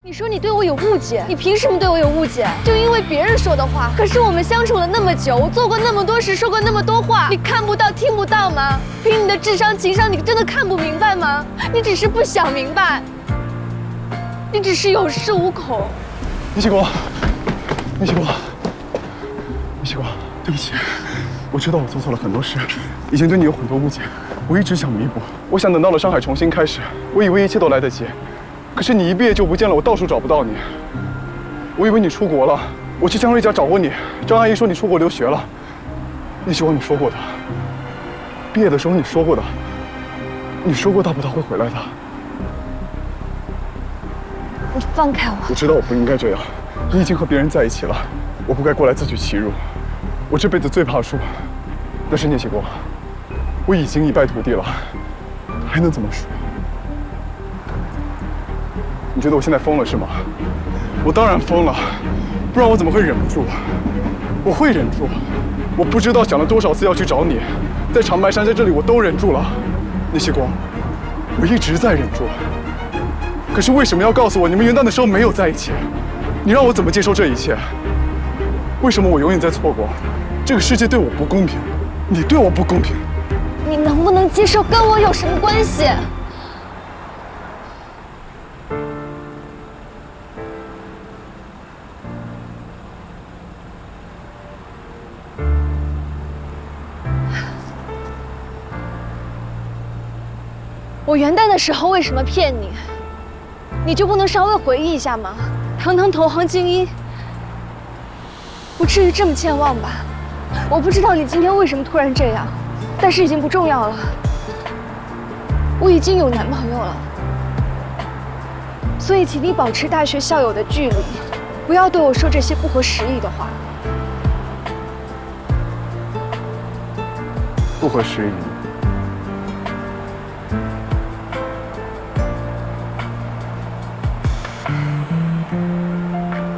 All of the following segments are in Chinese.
你说你对我有误解，你凭什么对我有误解？就因为别人说的话。可是我们相处了那么久，我做过那么多事，说过那么多话，你看不到、听不到吗？凭你的智商、情商，你真的看不明白吗？你只是不想明白，你只是有恃无恐。米西国，米西国，米西国，对不起，我知道我做错了很多事，以前对你有很多误解，我一直想弥补，我想等到了上海重新开始，我以为一切都来得及。 可是你一毕业就不见了，我到处找不到你。我以为你出国了，我去江瑞家找过你，张阿姨说你出国留学了。你希望你说过的，毕业的时候你说过的，你说过大葡萄会回来的。你放开我！我知道我不应该这样，你已经和别人在一起了，我不该过来自取其辱。我这辈子最怕输，但是聂启国，我已经一败涂地了，还能怎么输？ 你觉得我现在疯了是吗？我当然疯了，不然我怎么会忍不住？我会忍住，我不知道想了多少次要去找你，在长白山，在这里我都忍住了。聂曦光，我一直在忍住。可是为什么要告诉我你们元旦的时候没有在一起？你让我怎么接受这一切？为什么我永远在错过？这个世界对我不公平，你对我不公平。你能不能接受跟我有什么关系？ 我元旦的时候为什么骗你？你就不能稍微回忆一下吗？堂堂投行精英，不至于这么健忘吧？我不知道你今天为什么突然这样，但是已经不重要了。我已经有男朋友了，所以请你保持大学校友的距离，不要对我说这些不合时宜的话。不合时宜。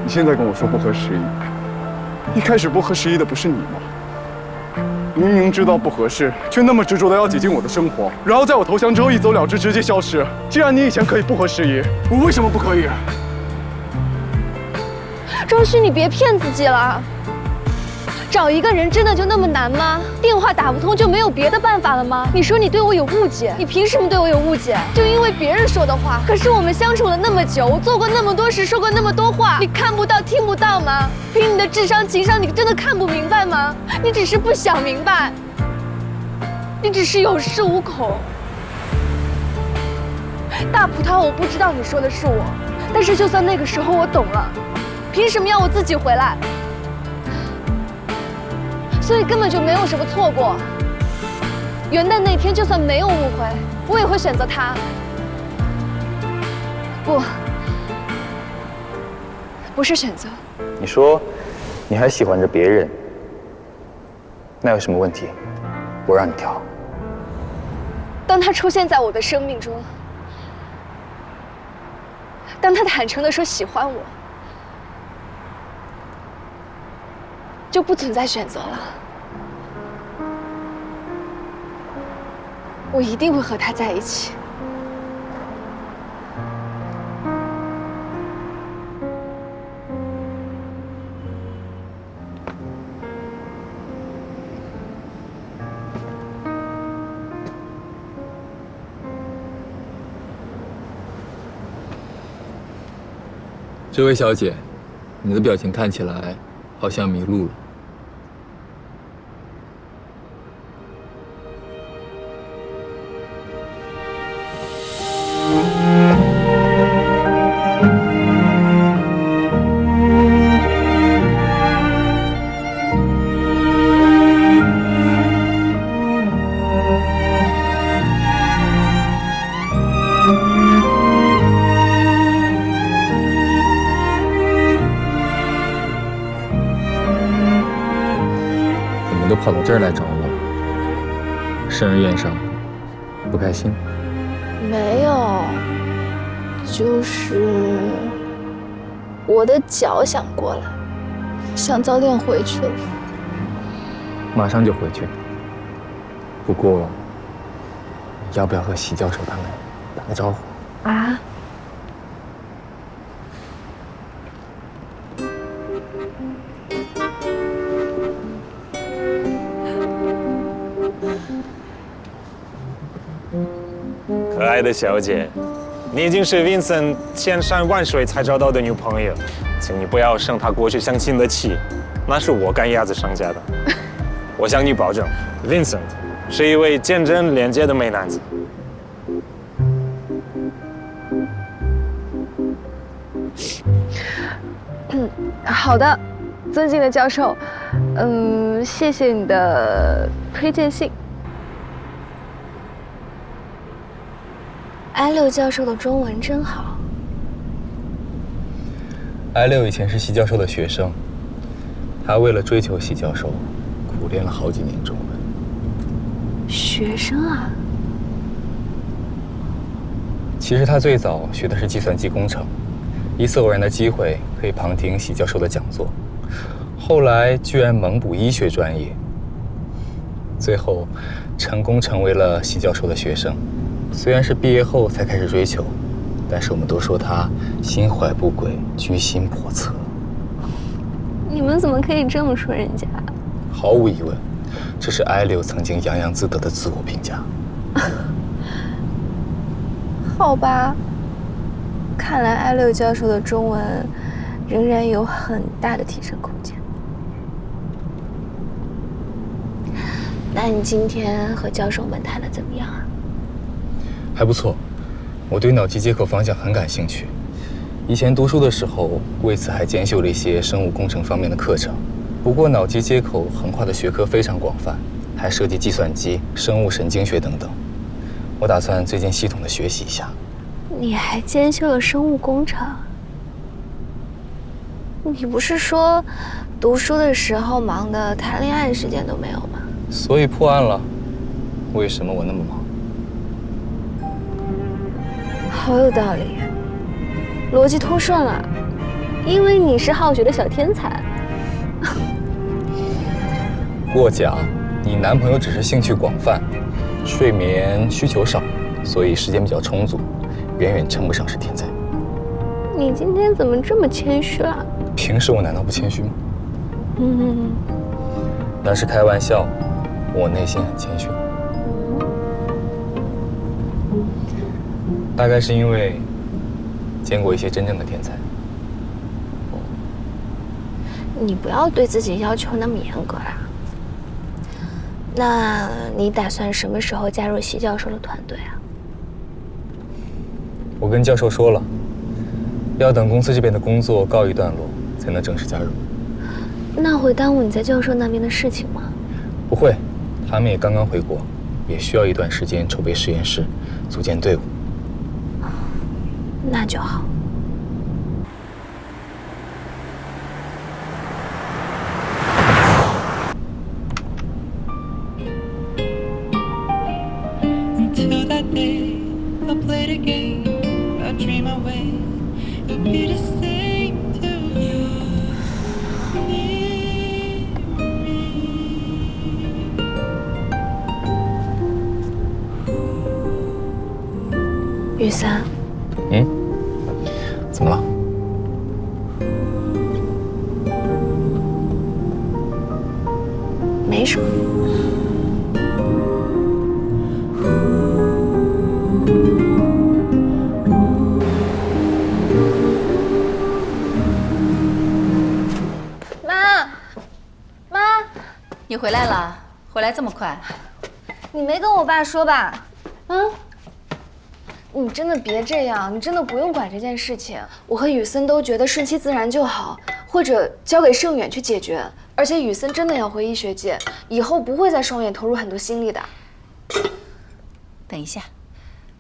你现在跟我说不合时宜，一开始不合时宜的不是你吗？明明知道不合适，却那么执着的要挤进我的生活，然后在我投降之后一走了之，直接消失。既然你以前可以不合时宜，我为什么不可以？庄旭，你别骗自己了。找一个人真的就那么难吗？电话打不通就没有别的办法了吗？你说你对我有误解，你凭什么对我有误解？就因为别人说的话。可是我们相处了那么久，我做过那么多事，说过那么多话，你看不到、听不到吗？凭你的智商、情商，你真的看不明白吗？你只是不想明白，你只是有恃无恐。大葡萄，我不知道你说的是我，但是就算那个时候我懂了，凭什么要我自己回来？ 所以根本就没有什么错过。元旦那天就算没有误会，我也会选择他。不是选择。你说，你还喜欢着别人，那有什么问题？我让你挑。当他出现在我的生命中，当他坦诚地说喜欢我，就不存在选择了。 我一定会和他在一起。这位小姐，你的表情看起来好像迷路了。 都跑到这儿来找我，生日宴上不开心？没有，就是我的脚想过来，想早点回去了。马上就回去。不过，要不要和席教授他们打个招呼？啊？可爱的小姐，你已经是 Vincent 千山万水才找到的女朋友，请你不要生他过去相亲的气，那是我赶鸭子上架的。我向你保证 ，Vincent 是一位坚贞廉洁的美男子。好的，尊敬的教授，谢谢你的推荐信。I6教授的中文真好。I6以前是席教授的学生，他为了追求席教授，苦练了好几年中文。学生啊？其实他最早学的是计算机工程，一次偶然的机会可以旁听席教授的讲座，后来居然猛补医学专业，最后成功成为了席教授的学生。虽然是毕业后才开始追求，但是我们都说他心怀不轨，居心叵测。你们怎么可以这么说人家？毫无疑问，这是I6曾经洋洋自得的自我评价。好吧，看来I6教授的中文仍然有很大的提升空间。那你今天和教授们谈得怎么样啊？还不错，我对脑机接口方向很感兴趣。以前读书的时候，为此还兼修了一些生物工程方面的课程。不过脑机接口横跨的学科非常广泛，还涉及计算机、生物神经学等等。我打算最近系统的学习一下。你还兼修了生物工程？你不是说读书的时候忙得谈恋爱时间都没有吗？所以破案了。为什么我那么忙？好有道理，逻辑通顺了。因为你是好学的小天才。过奖，你男朋友只是兴趣广泛，睡眠需求少，所以时间比较充足，远远称不上是天才。你今天怎么这么谦虚了？平时我难道不谦虚吗？那是开玩笑，我内心很谦虚。大概是因为见过一些真正的天才。你不要对自己要求那么严格啦。那你打算什么时候加入席教授的团队啊？我跟教授说了，要等公司这边的工作告一段落，才能正式加入。那会耽误你在教授那边的事情吗？不会，他们也刚刚回国，也需要一段时间筹备实验室，组建队伍。那就好。Until that day, I played a game, I dream away, it'll be the same to you. 雨森，怎么了？没什么。妈，你回来了？回来这么快？你没跟我爸说吧？你真的别这样，你真的不用管这件事情。我和雨森都觉得顺其自然就好，或者交给盛远去解决。而且雨森真的要回医学界，以后不会在双眼投入很多心力的。等一下，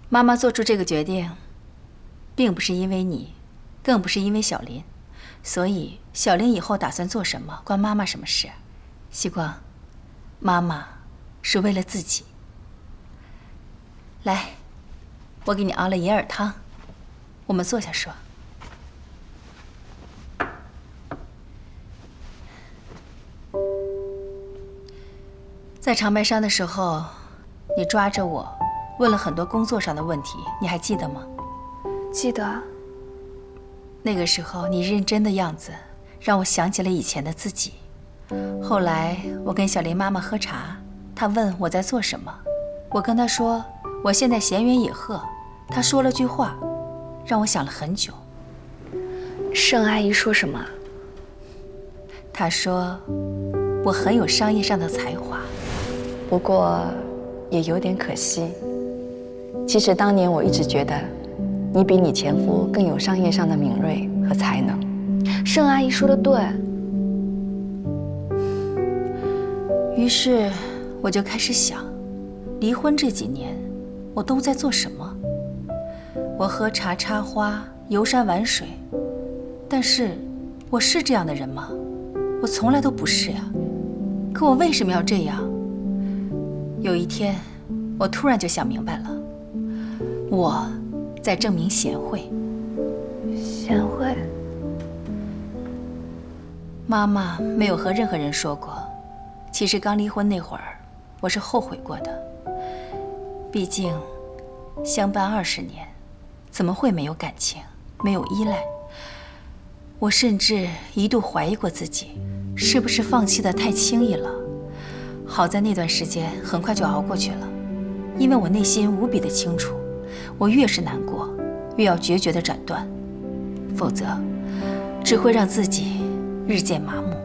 妈妈做出这个决定，并不是因为你，更不是因为小林，所以小林以后打算做什么，关妈妈什么事？希光，妈妈是为了自己。来。我给你熬了银耳汤，我们坐下说。在长白山的时候，你抓着我，问了很多工作上的问题，你还记得吗？记得。那个时候你认真的样子，让我想起了以前的自己。后来我跟小林妈妈喝茶，她问我在做什么，我跟她说我现在闲云野鹤。她说了句话，让我想了很久。盛阿姨说什么？她说我很有商业上的才华，不过也有点可惜。其实当年我一直觉得，你比你前夫更有商业上的敏锐和才能。盛阿姨说的对。于是我就开始想，离婚这几年我都在做什么？我喝茶插花，游山玩水，但是我是这样的人吗？我从来都不是呀。可我为什么要这样？有一天，我突然就想明白了，我在证明贤惠。贤惠？妈妈没有和任何人说过。其实刚离婚那会儿，我是后悔过的。毕竟，相伴20年，怎么会没有感情，没有依赖？我甚至一度怀疑过自己，是不是放弃得太轻易了？好在那段时间很快就熬过去了，因为我内心无比的清楚，我越是难过，越要决绝地斩断，否则，只会让自己日渐麻木，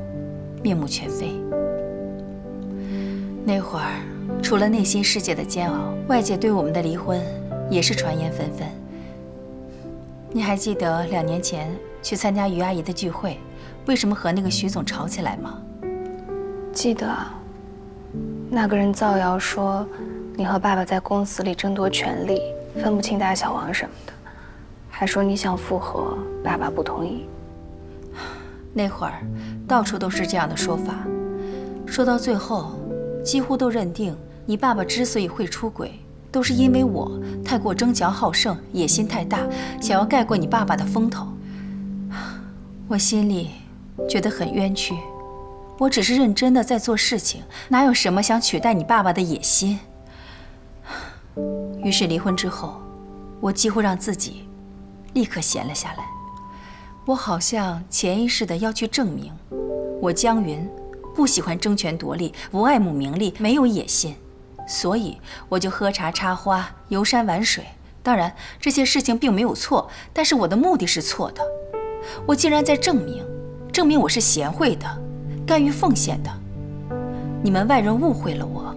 面目全非。那会儿，除了内心世界的煎熬，外界对我们的离婚也是传言纷纷。你还记得2年前去参加于阿姨的聚会，为什么和那个徐总吵起来吗？记得啊，那个人造谣说你和爸爸在公司里争夺权力，分不清大小王什么的，还说你想复合，爸爸不同意。那会儿到处都是这样的说法，说到最后，几乎都认定你爸爸之所以会出轨，都是因为我太过争强好胜，野心太大，想要盖过你爸爸的风头。我心里觉得很冤屈，我只是认真的在做事情，哪有什么想取代你爸爸的野心？于是离婚之后，我几乎让自己立刻闲了下来。我好像潜意识的要去证明，我江云不喜欢争权夺利，不爱慕名利，没有野心，所以我就喝茶插花，游山玩水。当然，这些事情并没有错，但是我的目的是错的。我竟然在证明我是贤惠的，甘于奉献的。你们外人误会了我，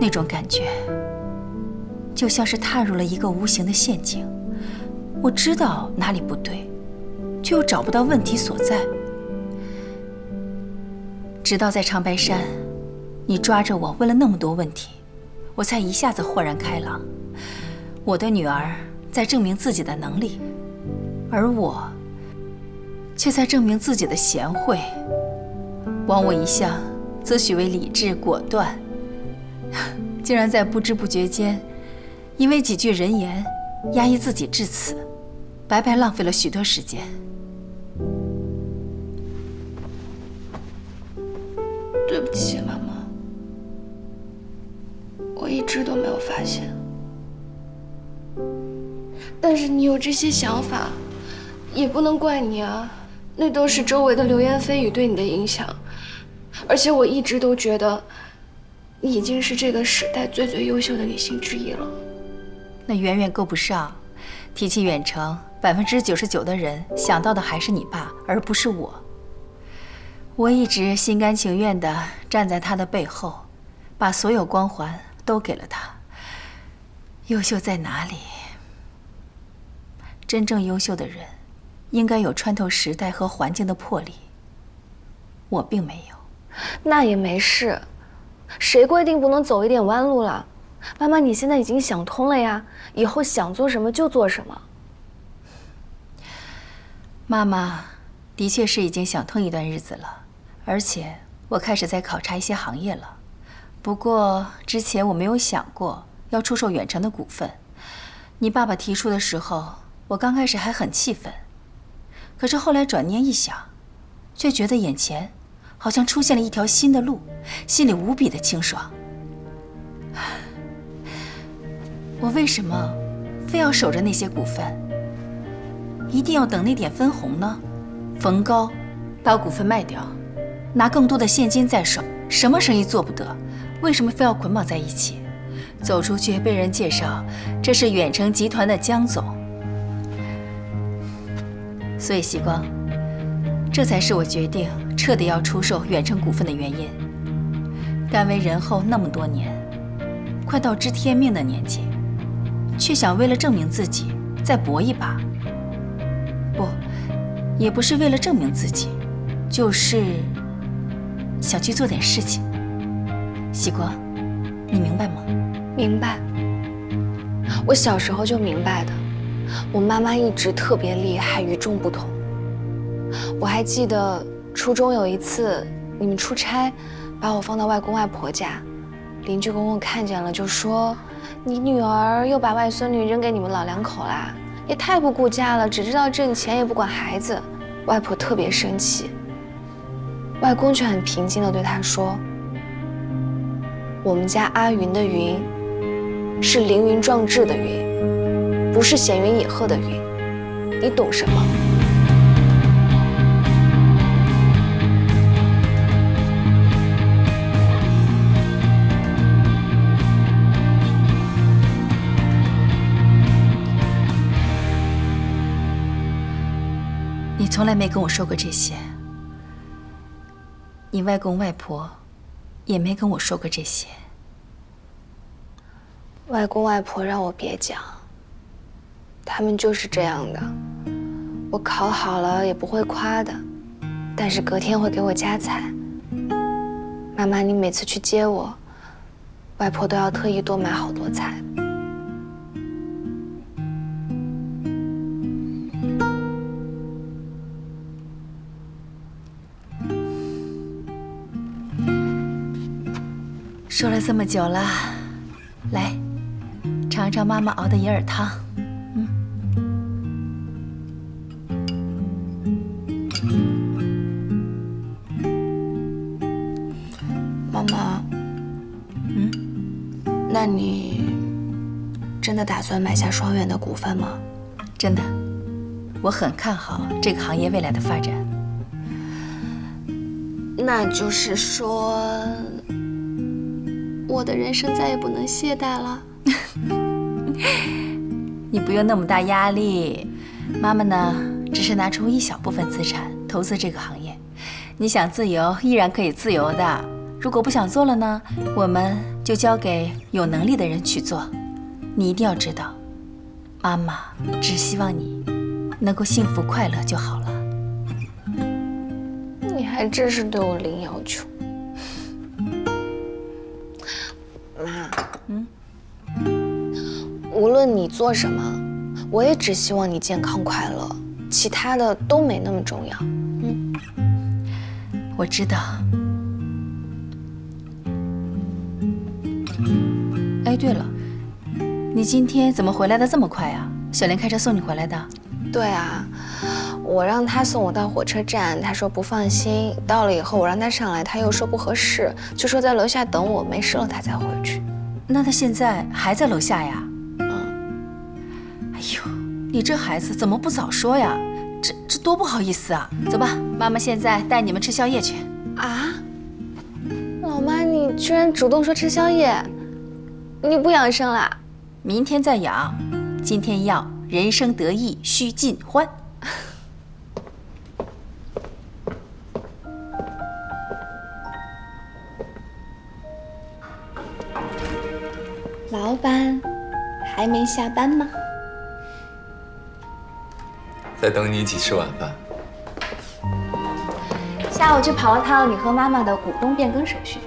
那种感觉就像是踏入了一个无形的陷阱。我知道哪里不对，却又找不到问题所在。直到在长白山，你抓着我问了那么多问题，我才一下子豁然开朗。我的女儿在证明自己的能力，而我却在证明自己的贤惠。枉我一向自诩为理智果断，竟然在不知不觉间，因为几句人言压抑自己至此，白白浪费了许多时间。对不起，妈妈，我一直都没有发现。但是你有这些想法，也不能怪你啊，那都是周围的流言蜚语对你的影响。而且我一直都觉得，你已经是这个时代最优秀的女性之一了。那远远够不上。提起远程，99%的人想到的还是你爸，而不是我。我一直心甘情愿地站在他的背后，把所有光环都给了他。优秀在哪里？真正优秀的人，应该有穿透时代和环境的魄力。我并没有。那也没事，谁规定不能走一点弯路了？妈妈，你现在已经想通了呀，以后想做什么就做什么。妈妈的确是已经想通一段日子了，而且我开始在考察一些行业了。不过之前我没有想过要出售远程的股份。你爸爸提出的时候，我刚开始还很气愤，可是后来转念一想，却觉得眼前好像出现了一条新的路，心里无比的清爽。我为什么非要守着那些股份？一定要等那点分红呢？逢高把股份卖掉，拿更多的现金在手，什么生意做不得？为什么非要捆绑在一起？走出去被人介绍，这是远程集团的江总。所以习光，这才是我决定彻底要出售远程股份的原因。甘为人后那么多年，快到知天命的年纪，却想为了证明自己再搏一把。不，也不是为了证明自己，就是想去做点事情。习光，你明白吗？明白。我小时候就明白的。我妈妈一直特别厉害，与众不同。我还记得初中有一次，你们出差，把我放到外公外婆家，邻居公公看见了就说：“你女儿又把外孙女扔给你们老两口啦，也太不顾家了，只知道挣钱也不管孩子。”外婆特别生气，外公却很平静地对她说：“我们家阿云的云，是凌云壮志的云，不是闲云野鹤的云，你懂什么？”你从来没跟我说过这些，你外公外婆也没跟我说过这些。外公外婆让我别讲，他们就是这样的。我考好了也不会夸的，但是隔天会给我夹菜。妈妈，你每次去接我，外婆都要特意多买好多菜。说了这么久了，来，尝尝妈妈熬的银耳汤。妈妈，那你真的打算买下双远的股份吗？真的，我很看好这个行业未来的发展。那就是说，我的人生再也不能懈怠了。你不用那么大压力，妈妈呢，只是拿出一小部分资产投资这个行业。你想自由，依然可以自由的。如果不想做了呢，我们就交给有能力的人去做。你一定要知道，妈妈只希望你能够幸福快乐就好了。你还真是对我零要求。妈，无论你做什么，我也只希望你健康快乐，其他的都没那么重要。我知道。哎，对了，你今天怎么回来的这么快啊？小莲开车送你回来的？对啊，我让他送我到火车站，他说不放心。到了以后，我让他上来，他又说不合适，就说在楼下等我，没事了他才回去。那他现在还在楼下呀？哎呦，你这孩子怎么不早说呀？这多不好意思啊！走吧，妈妈现在带你们吃宵夜去。啊，老妈，你居然主动说吃宵夜，你不养生啦？明天再养，今天要人生得意须尽欢。老板，还没下班吗？在等你一起吃晚饭。下午去跑了趟你和妈妈的股东变更手续。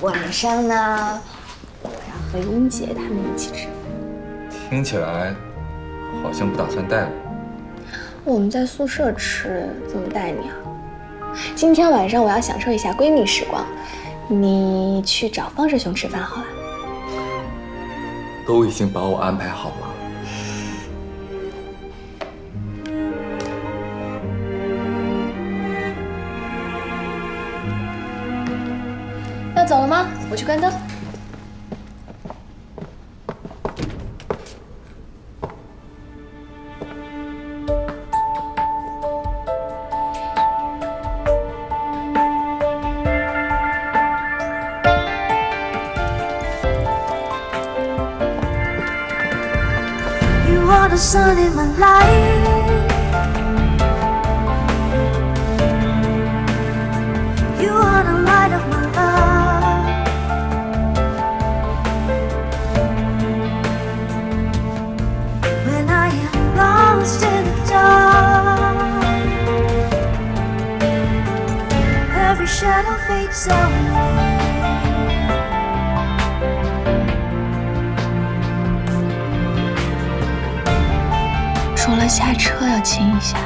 晚上呢，我要和英姐他们一起吃饭。听起来好像不打算带我。我们在宿舍吃，怎么带你啊？今天晚上我要享受一下闺蜜时光，你去找方师兄吃饭好了。都已经把我安排好了。要走了吗？我去关灯。You are the sun in my life. You are the light of my love. When I am lost in the dark, every shadow fades away. 除了下车要亲一下，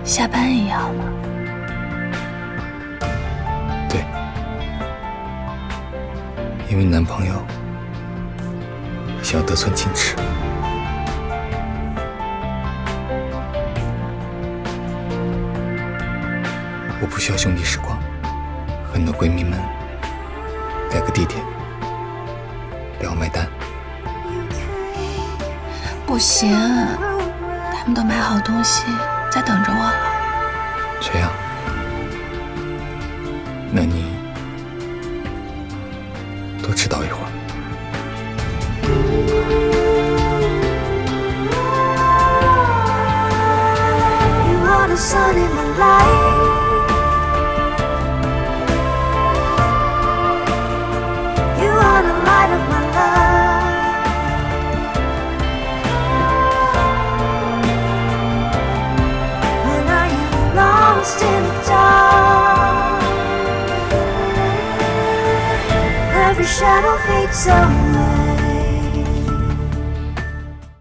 下班也要吗？对，因为男朋友想要得寸进尺。我不需要兄弟时光，和你的闺蜜们改个地点，不要买单。不行，他们都买好东西在等着我了。这样，那你多迟到一会儿。You are the sun in my life. You are the light of my love. When I am lost in the dark, every shadow fades away.